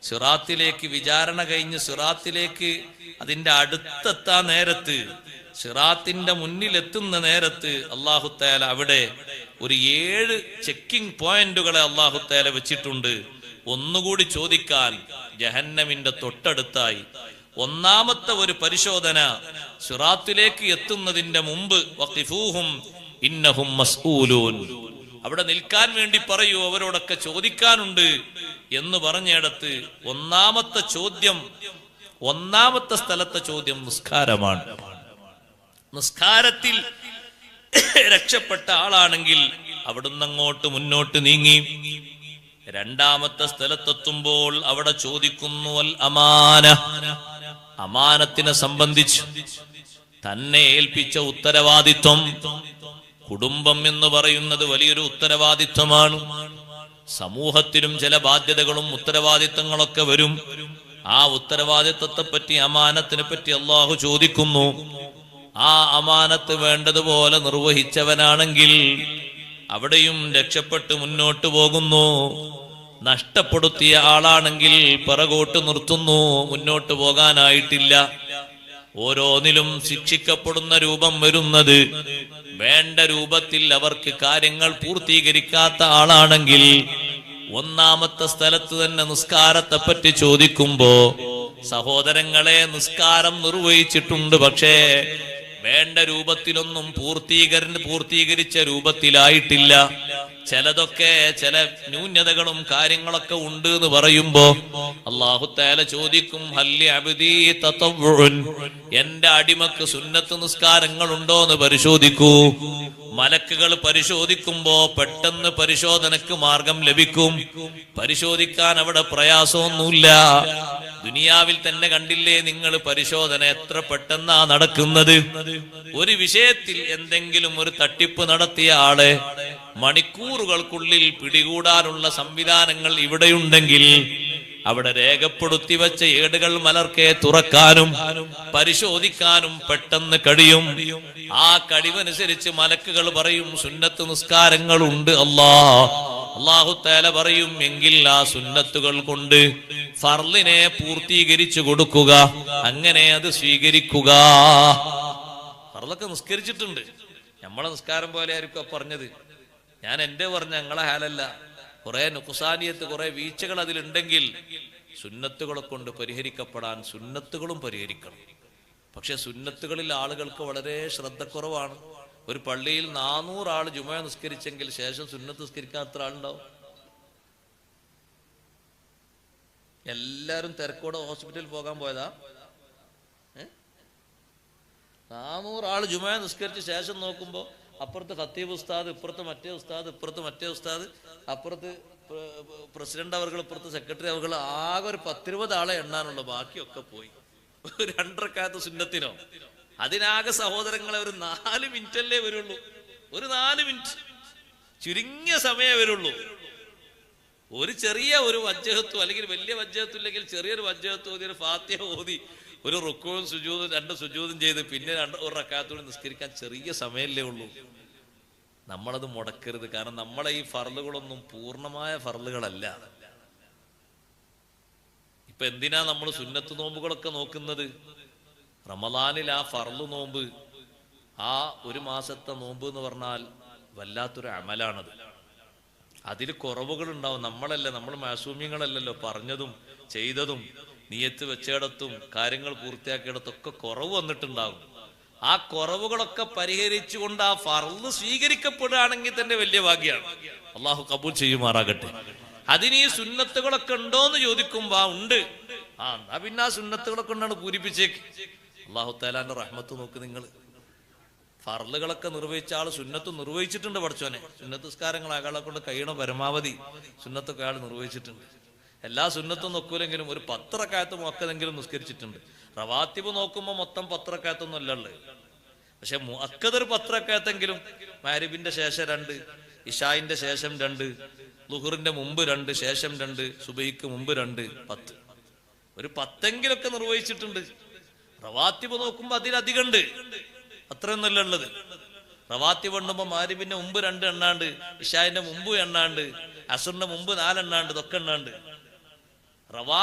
സിറാത്തിലേക്ക് വിചാരണ കഴിഞ്ഞ് സിറാത്തിലേക്ക് അതിന്റെ അടുത്തെത്താൻ നേരത്ത്, സിറാത്തിന്റെ മുന്നിലെത്തുന്ന നേരത്ത് അല്ലാഹു തആല അവിടെ ഒരു 7 ചെക്കിംഗ് പോയിന്റുകളെ അല്ലാഹു തആല വെച്ചിട്ടുണ്ട്. ഒന്നുകൂടി ചോദിക്കാൻ ജഹന്നമിന്റെ തൊട്ടടുത്തായി. ഒന്നാമത്തെ ഒരു പരിശോധന സിറാത്തിലേക്ക് എത്തുന്നതിന്റെ മുമ്പ് വഖിഫൂഹും ഇന്നഹും മസ്ഊലൂൻ, അവിടെ നിൽക്കാൻ വേണ്ടി പറയൂ, അവരോടൊക്കെ ചോദിക്കാനുണ്ട് എന്ന് പറഞ്ഞിടത്ത് ഒന്നാമത്തെ സ്ഥലത്തെ ചോദ്യം നിസ്കാരമാണ്. നിസ്കാരത്തിൽ രക്ഷപ്പെട്ട ആളാണെങ്കിൽ അവിടുന്ന് അങ്ങോട്ട് മുന്നോട്ട് നീങ്ങി. രണ്ടാമത്തെ സ്ഥലത്തെത്തുമ്പോൾ അവിടെ ചോദിക്കുന്നു അൽ അമാന, അമാനത്തിനെ സംബന്ധിച്ച് തന്നെ ഏൽപ്പിച്ച ഉത്തരവാദിത്വം. കുടുംബം എന്ന് പറയുന്നത് വലിയൊരു ഉത്തരവാദിത്വമാണ്. സമൂഹത്തിലും ചില ബാധ്യതകളും ഉത്തരവാദിത്തങ്ങളൊക്കെ വരും. ആ ഉത്തരവാദിത്വത്തെ പറ്റി, അമാനത്തിനെ പറ്റി അല്ലാഹു ചോദിക്കുന്നു. ആ അമാനത്ത് വേണ്ടതുപോലെ നിർവഹിച്ചവനാണെങ്കിൽ അവിടെയും രക്ഷപ്പെട്ട് മുന്നോട്ട് പോകുന്നു. നഷ്ടപ്പെടുത്തിയ ആളാണെങ്കിൽ പിറകോട്ട് നിർത്തുന്നു, മുന്നോട്ട് പോകാനായിട്ടില്ല. ഓരോന്നിലും ശിക്ഷിക്കപ്പെടുന്ന രൂപം വരുന്നത് വേണ്ട രൂപത്തിൽ അവർക്ക് കാര്യങ്ങൾ പൂർത്തീകരിക്കാത്ത ആളാണെങ്കിൽ ഒന്നാമത്തെ സ്ഥലത്ത് തന്നെ നിസ്കാരത്തെ പറ്റി ചോദിക്കുമ്പോ, സഹോദരങ്ങളെ, നിസ്കാരം നിർവഹിച്ചിട്ടുണ്ട്, പക്ഷേ വേണ്ട രൂപത്തിലൊന്നും പൂർത്തീകരിച്ച രൂപത്തിലായിട്ടില്ല. ചിലതൊക്കെ ചില ന്യൂനതകളും കാര്യങ്ങളൊക്കെ ഉണ്ട് എന്ന് പറയുമ്പോ അല്ലാഹു തആല ചോദിക്കും, ഹല്ലി അബ്ദീ തതവ്വുൻ, എന്റെ അടിമക്ക് സുന്നത്ത് നിസ്കാരങ്ങൾ ഉണ്ടോ എന്ന് പരിശോധിക്കൂ. മലക്കുകൾ പരിശോധിക്കുമ്പോ പെട്ടെന്ന് പരിശോധനക്ക് മാർഗം ലഭിക്കും. പരിശോധിക്കാൻ അവിടെ പ്രയാസമൊന്നുമില്ല. ദുനിയാവിൽ തന്നെ കണ്ടില്ലേ നിങ്ങൾ, പരിശോധന എത്ര പെട്ടെന്നാ നടക്കുന്നത്. ഒരു വിഷയത്തിൽ എന്തെങ്കിലും ഒരു തട്ടിപ്പ് നടത്തിയ ആളെ മണിക്കൂറുകൾക്കുള്ളിൽ പിടികൂടാനുള്ള സംവിധാനങ്ങൾ ഇവിടെയുണ്ടെങ്കിൽ അവിടെ രേഖപ്പെടുത്തി വെച്ച ഏടുകൾ മലർക്കെ തുറക്കാനും പരിശോധിക്കാനും പെട്ടെന്ന് കഴിയും. ആ കഴിവനുസരിച്ച് മലക്കുകൾ പറയും, സുന്നത്ത് നിസ്കാരങ്ങളുണ്ട് അല്ലാഹു തആല പറയും, എങ്കിൽ ആ സുന്നത്തുകൾ കൊണ്ട് ഫർളിനെ പൂർത്തീകരിച്ചു കൊടുക്കുക, അങ്ങനെ അത് സ്വീകരിക്കുക. ഫർളൊക്കെ നിസ്കരിച്ചിട്ടുണ്ട്, നമ്മളെ നിസ്കാരം പോലെ ആയിരിക്കും പറഞ്ഞത്. ഞാൻ എന്റെ പറഞ്ഞ ഞങ്ങളെ ഹാലല്ല. കുറെ നുക്സാനിയത്ത്, കുറെ വീഴ്ചകൾ അതിലുണ്ടെങ്കിൽ സുന്നത്തുകളെ കൊണ്ട് പരിഹരിക്കപ്പെടാൻ സുന്നത്തുകളും പരിഹരിക്കണം. പക്ഷെ സുന്നത്തുകളിൽ ആളുകൾക്ക് വളരെ ശ്രദ്ധക്കുറവാണ്. ഒരു പള്ളിയിൽ 400 ആള് ജുമുഅ നിസ്കരിച്ചെങ്കിൽ ശേഷം സുന്നത്ത് നിസ്കരിക്കാൻ എത്ര ആളുണ്ടാവും? എല്ലാരും തിരക്കോടെ ഹോസ്പിറ്റലിൽ പോകാൻ പോയതാ. 400 ആള് ജുമുഅ നിസ്കരിച്ച ശേഷം നോക്കുമ്പോ അപ്പുറത്ത് ഖത്തീബ് ഉസ്താദ്, ഇപ്പുറത്ത് മറ്റേ ഉസ്താദ്, ഇപ്പുറത്ത് മറ്റേ ഉസ്താദ്, അപ്പുറത്ത് പ്രസിഡന്റ് അവർ, ഇപ്പുറത്ത് സെക്രട്ടറി അവർ, ആകെ ഒരു 10-20 ആളെ എണ്ണാനുള്ള, ബാക്കിയൊക്കെ പോയി. 2 റക്അത്ത് സുന്നത്തിനോ? അതിനാകെ സഹോദരങ്ങളെ ഒരു 4 മിനിറ്റല്ലേ വരുള്ളൂ. ഒരു 4 മിനിറ്റ് ചുരുങ്ങിയ സമയമേ വരുള്ളൂ. ഒരു ചെറിയ ഒരു വജ്ജഹത്വം, അല്ലെങ്കിൽ വലിയ വജ്ജഹത്വം ഇല്ലെങ്കിൽ ചെറിയൊരു വജ്ജഹത്വം ഓതി, ഒരു ഫാത്തിഹ ഓതി, ഒരു റുക്കൂവും സുജൂദും 2 സുജൂദും ചെയ്ത് പിന്നെ 1 റക്അത്തോടെ നിസ്കരിക്കാൻ ചെറിയ സമയമല്ലേ ഉള്ളൂ. നമ്മളത് മുടക്കരുത്. കാരണം നമ്മളെ ഈ ഫർളുകളൊന്നും പൂർണ്ണമായ ഫർളുകളല്ല. ഇപ്പൊ എന്തിനാ നമ്മൾ സുന്നത്ത് നോമ്പുകളൊക്കെ നോക്കുന്നത്? റമദാനിൽ ആ ഫർള് നോമ്പ്, ആ ഒരു മാസത്തെ നോമ്പ് എന്ന് പറഞ്ഞാൽ വല്ലാത്തൊരു അമലാണത്. അതിൽ കുറവുകൾ ഉണ്ടാവും. നമ്മളല്ല, നമ്മൾ മാസൂമ്യങ്ങളല്ലല്ലോ. പറഞ്ഞതും ചെയ്തതും നിയത്ത് വെച്ചിടത്തും കാര്യങ്ങൾ പൂർത്തിയാക്കിയിടത്തൊക്കെ കുറവ് വന്നിട്ടുണ്ടാകും. ആ കുറവുകളൊക്കെ പരിഹരിച്ചുകൊണ്ട് ആ ഫർള് സ്വീകരിക്കപ്പെടുകയാണെങ്കിൽ തന്നെ വലിയ ഭാഗ്യമാണ്. അള്ളാഹു കബൂൽ ചെയ്യുമാറാകട്ടെ. അതിന് ഈ സുന്നത്തുകളൊക്കെ ഉണ്ടോന്ന് ചോദിക്കുമ്പോ ഉണ്ട്. എന്നാ പിന്നെ ആ സുന്നത്തുകളൊക്കെ കൊണ്ടാണ് പൂരിപ്പിച്ചേക്ക്. അള്ളാഹു തആലാന്റെ റഹ്മത്ത് നോക്ക് നിങ്ങൾ. ഫർളുകളൊക്കെ നിർവഹിച്ച ആള് സുന്നത്ത് നിർവഹിച്ചിട്ടുണ്ട്. പഠിച്ചോനെ, സുന്നത്ത് നിസ്കാരങ്ങൾ അയാളെ കൊണ്ട് കഴിയണ പരമാവധി സുന്നത്തൊക്കെ അയാൾ നിർവഹിച്ചിട്ടുണ്ട്. എല്ലാ സുന്നത്തും നോക്കൂലെങ്കിലും ഒരു 10 റക്അത്ത് മുഅക്കദെങ്കിലും നിസ്കരിച്ചിട്ടുണ്ട്. റവാത്തിബ് നോക്കുമ്പോൾ മൊത്തം 10 റക്അത്തൊന്നും അല്ലള്ളത്. പക്ഷെ മുഅക്കദ് ഒരു 10 റക്അത്തെങ്കിലും, മഗ്‌രിബിന്റെ ശേഷം 2, ഇശാഇന്റെ ശേഷം 2, ളുഹറിന്റെ മുമ്പ് 2, ശേഷം 2, സുബഹിക്ക് മുമ്പ് 2, 10. ഒരു 10എങ്കിലൊക്കെ നിർവഹിച്ചിട്ടുണ്ട്. റവാത്തിബ് നോക്കുമ്പോ അതിലധികം ഉണ്ട്. അത്രയൊന്നുമല്ല ഉള്ളത്. റവാത്തിബ് എണ്ണുമ്പോ മഗ്‌രിബിന്റെ മുമ്പ് 2 എണ്ണാണ്ട്, ഇശാഇന്റെ മുമ്പ് എണ്ണാണ്ട്, അസുറിന്റെ മുമ്പ് 4 എണ്ണാണ്ട്, ഇതൊക്കെ എണ്ണാണ്ട്. റവാ